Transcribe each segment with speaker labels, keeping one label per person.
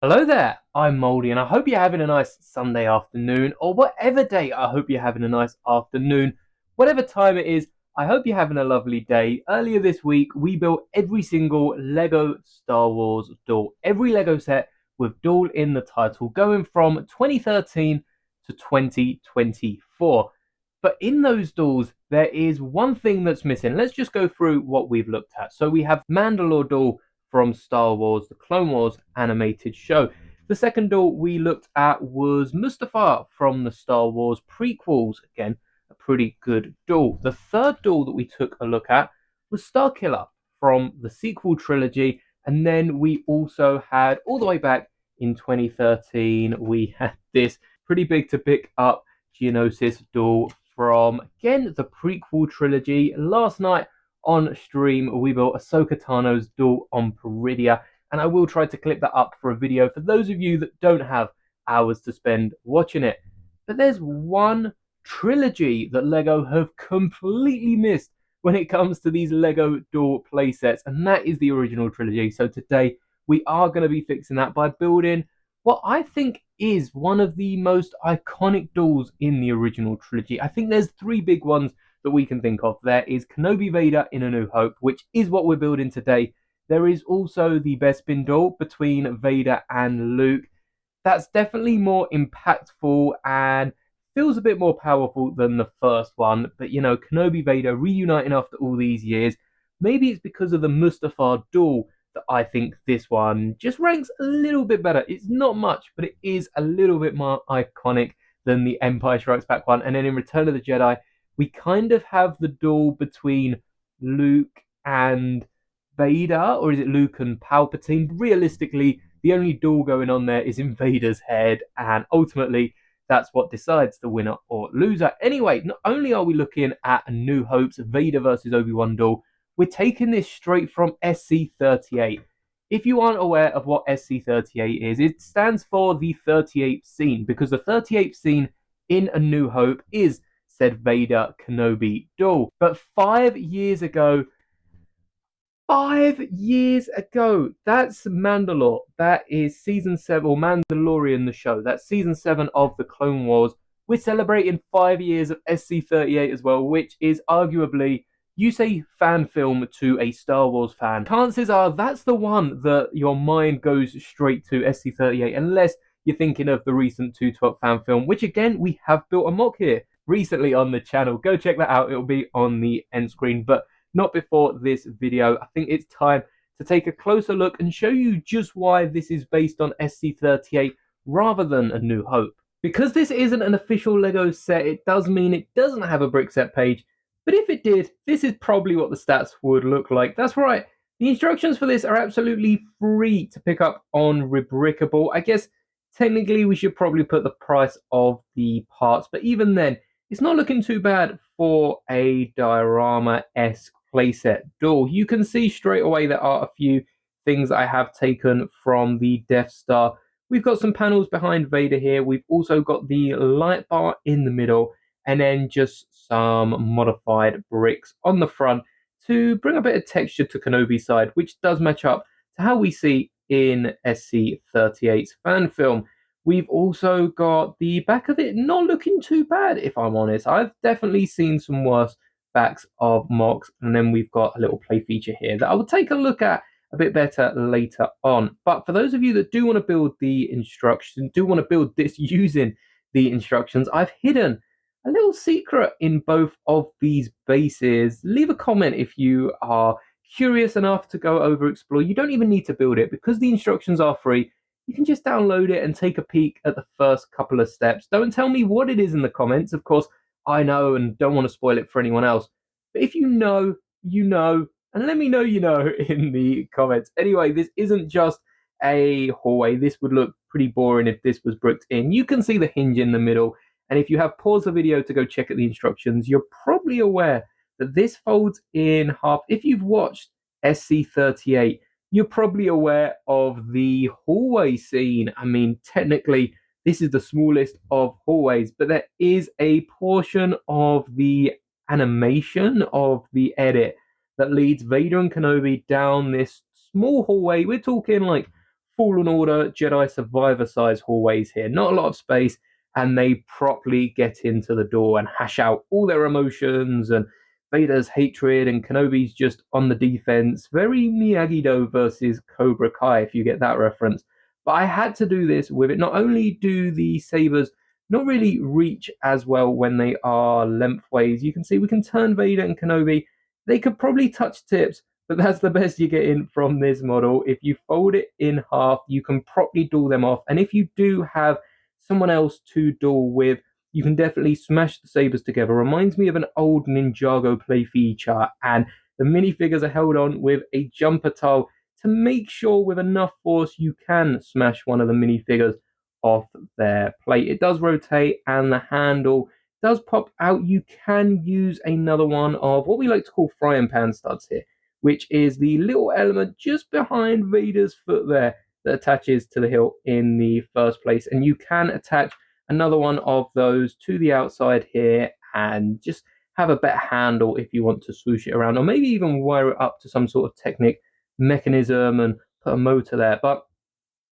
Speaker 1: Hello there, I'm Moldy, and I hope you're having a nice Sunday afternoon, or whatever day. I hope you're having a nice afternoon. Whatever time it is, I hope you're having a lovely day. Earlier this week, we built every single Lego Star Wars Duel, every Lego set with Duel in the title, going from 2013 to 2024. But in those duels, there is one thing that's missing. Let's just go through what we've looked at. So we have Mandalore Duel from Star Wars, the Clone Wars animated show. The second duel we looked at was Mustafar from the Star Wars prequels. Again, a pretty good duel. The third duel that we took a look at was Starkiller from the sequel trilogy. And then we also had, all the way back in 2013, we had this pretty big to pick up Geonosis duel from, again, the prequel trilogy. Last night, on stream, we built Ahsoka Tano's Duel on Peridia, and I will try to clip that up for a video for those of you that don't have hours to spend watching it. But there's one trilogy that LEGO have completely missed when it comes to these LEGO Duel playsets, and that is the original trilogy. So today, we are going to be fixing that by building what I think is one of the most iconic duels in the original trilogy. I think there's three big ones that we can think of. There is Kenobi Vader in A New Hope, which is what we're building today. There is also the Bespin duel between Vader and Luke. That's definitely more impactful and feels a bit more powerful than the first one. But you know, Kenobi Vader reuniting after all these years. Maybe it's because of the Mustafar duel that I think this one just ranks a little bit better. It's not much, but it is a little bit more iconic than the Empire Strikes Back one. And then in Return of the Jedi, we kind of have the duel between Luke and Vader, or is it Luke and Palpatine? Realistically, the only duel going on there is in Vader's head, and ultimately, that's what decides the winner or loser. Anyway, not only are we looking at A New Hope's Vader versus Obi-Wan duel, we're taking this straight from SC38. If you aren't aware of what SC38 is, it stands for the 38th scene, because the 38th scene in A New Hope is said Vader Kenobi duel. But 5 years ago, that's Mandalore. That is season 7, or Mandalorian, the show. That's season 7 of the Clone Wars. We're celebrating 5 years of SC38 as well, which is arguably, you say fan film to a Star Wars fan, chances are that's the one that your mind goes straight to, SC38, unless you're thinking of the recent 212 fan film, which again, we have built a mock here recently on the channel. Go check that out. It'll be on the end screen, but not before this video. I think it's time to take a closer look and show you just why this is based on SC38 rather than A New Hope. Because this isn't an official LEGO set, it does mean it doesn't have a brick set page, but if it did, this is probably what the stats would look like. That's right, the instructions for this are absolutely free to pick up on Rebrickable. I guess technically we should probably put the price of the parts, but even then, it's not looking too bad for a diorama-esque playset duel. You can see straight away there are a few things I have taken from the Death Star. We've got some panels behind Vader here. We've also got the light bar in the middle, and then just some modified bricks on the front to bring a bit of texture to Kenobi's side, which does match up to how we see in SC38's fan film. We've also got the back of it not looking too bad, if I'm honest. I've definitely seen some worse backs of mocks, and then we've got a little play feature here that I will take a look at a bit better later on. But for those of you that do want to build the instructions, do want to build this using the instructions, I've hidden a little secret in both of these bases. Leave a comment if you are curious enough to go over explore. You don't even need to build it because the instructions are free. You can just download it and take a peek at the first couple of steps. Don't tell me what it is in the comments. Of course, I know and don't want to spoil it for anyone else. But if you know, you know, and let me know you know in the comments. Anyway, this isn't just a hallway. This would look pretty boring if this was bricked in. You can see the hinge in the middle. And if you have paused the video to go check out the instructions, you're probably aware that this folds in half. If you've watched SC38, you're probably aware of the hallway scene. I mean, technically, this is the smallest of hallways, but there is a portion of the animation of the edit that leads Vader and Kenobi down this small hallway. We're talking like Fallen Order Jedi Survivor size hallways here. Not a lot of space, and they properly get into the door and hash out all their emotions and Vader's hatred, and Kenobi's just on the defense. Very Miyagi-Do versus Cobra Kai, if you get that reference. But I had to do this with it. Not only do the sabers not really reach as well when they are lengthways, you can see we can turn Vader and Kenobi. They could probably touch tips, but that's the best you're getting from this model. If you fold it in half, you can properly duel them off. And if you do have someone else to duel with, you can definitely smash the sabers together. Reminds me of an old Ninjago play feature, and the minifigures are held on with a jumper tile to make sure with enough force you can smash one of the minifigures off their plate. It does rotate and the handle does pop out. You can use another one of what we like to call frying pan studs here, which is the little element just behind Vader's foot there that attaches to the hilt in the first place. And you can attach another one of those to the outside here and just have a better handle if you want to swoosh it around, or maybe even wire it up to some sort of Technic mechanism and put a motor there. But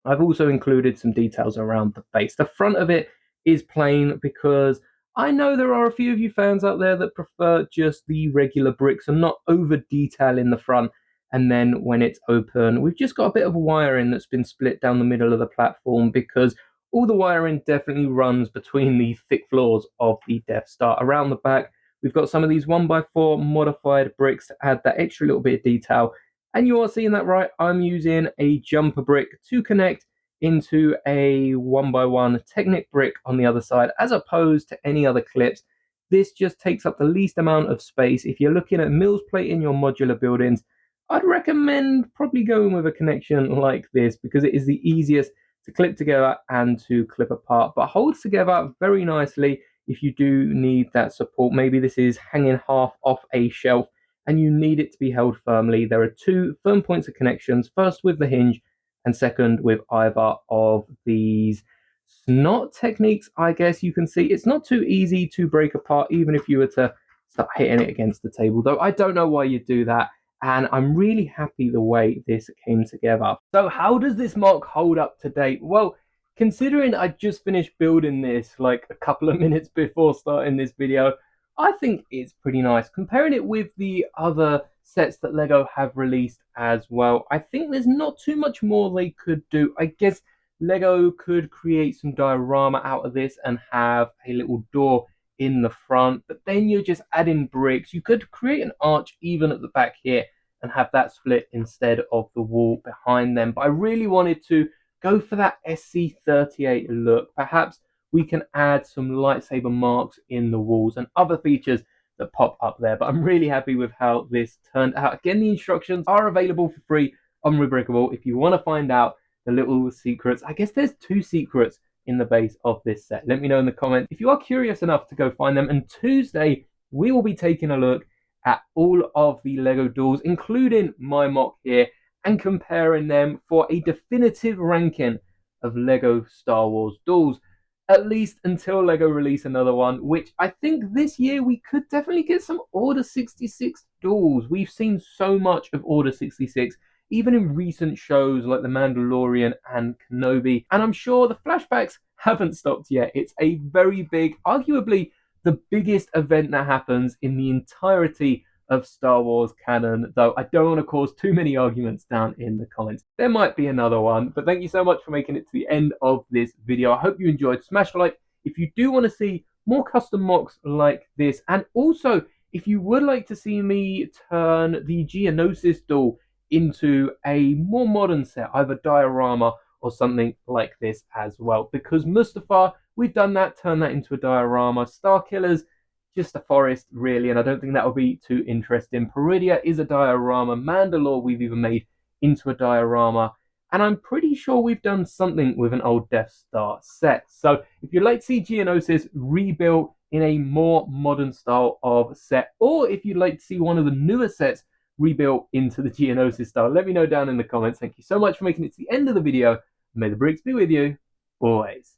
Speaker 1: I've also included some details around the base. The front of it is plain because I know there are a few of you fans out there that prefer just the regular bricks and not over detail in the front. And then when it's open, we've just got a bit of wiring that's been split down the middle of the platform, because all the wiring definitely runs between the thick floors of the Death Star. Around the back, we've got some of these 1x4 modified bricks to add that extra little bit of detail. And you are seeing that right, I'm using a jumper brick to connect into a 1x1 Technic brick on the other side, as opposed to any other clips. This just takes up the least amount of space. If you're looking at mills plate in your modular buildings, I'd recommend probably going with a connection like this, because it is the easiest to clip together and to clip apart, but holds together very nicely if you do need that support. Maybe this is hanging half off a shelf and you need it to be held firmly. There are two firm points of connections, first with the hinge and second with either of these snot techniques. I guess you can see it's not too easy to break apart, even if you were to start hitting it against the table, though I don't know why you do that. And I'm really happy the way this came together. So how does this MOC hold up to date? Well, considering I just finished building this like a couple of minutes before starting this video, I think it's pretty nice. Comparing it with the other sets that LEGO have released as well, I think there's not too much more they could do. I guess LEGO could create some diorama out of this and have a little door in the front, but then you're just adding bricks. You could create an arch even at the back here and have that split instead of the wall behind them. But I really wanted to go for that SC38 look. Perhaps we can add some lightsaber marks in the walls and other features that pop up there. But I'm really happy with how this turned out. Again, the instructions are available for free on Rubricable if you want to find out the little secrets. I guess there's 2 secrets in the base of this set. Let me know in the comments if you are curious enough to go find them. And Tuesday, we will be taking a look at all of the LEGO duels, including my MOC here, and comparing them for a definitive ranking of LEGO Star Wars duels, at least until LEGO release another one, which I think this year we could definitely get some Order 66 duels. We've seen so much of Order 66, even in recent shows like The Mandalorian and Kenobi, and I'm sure the flashbacks haven't stopped yet. It's a very big, arguably the biggest event that happens in the entirety of Star Wars canon, though I don't want to cause too many arguments down in the comments. There might be another one, but thank you so much for making it to the end of this video. I hope you enjoyed. Smash a like if you do want to see more custom MOCs like this, and also if you would like to see me turn the Geonosis duel into a more modern set, either diorama or something like this as well, because Mustafar, we've done that, turned that into a diorama. Starkiller's just a forest, really, and I don't think that will be too interesting. Peridia is a diorama. Mandalore we've even made into a diorama. And I'm pretty sure we've done something with an old Death Star set. So if you'd like to see Geonosis rebuilt in a more modern style of set, or if you'd like to see one of the newer sets rebuilt into the Geonosis style, let me know down in the comments. Thank you so much for making it to the end of the video. May the bricks be with you always.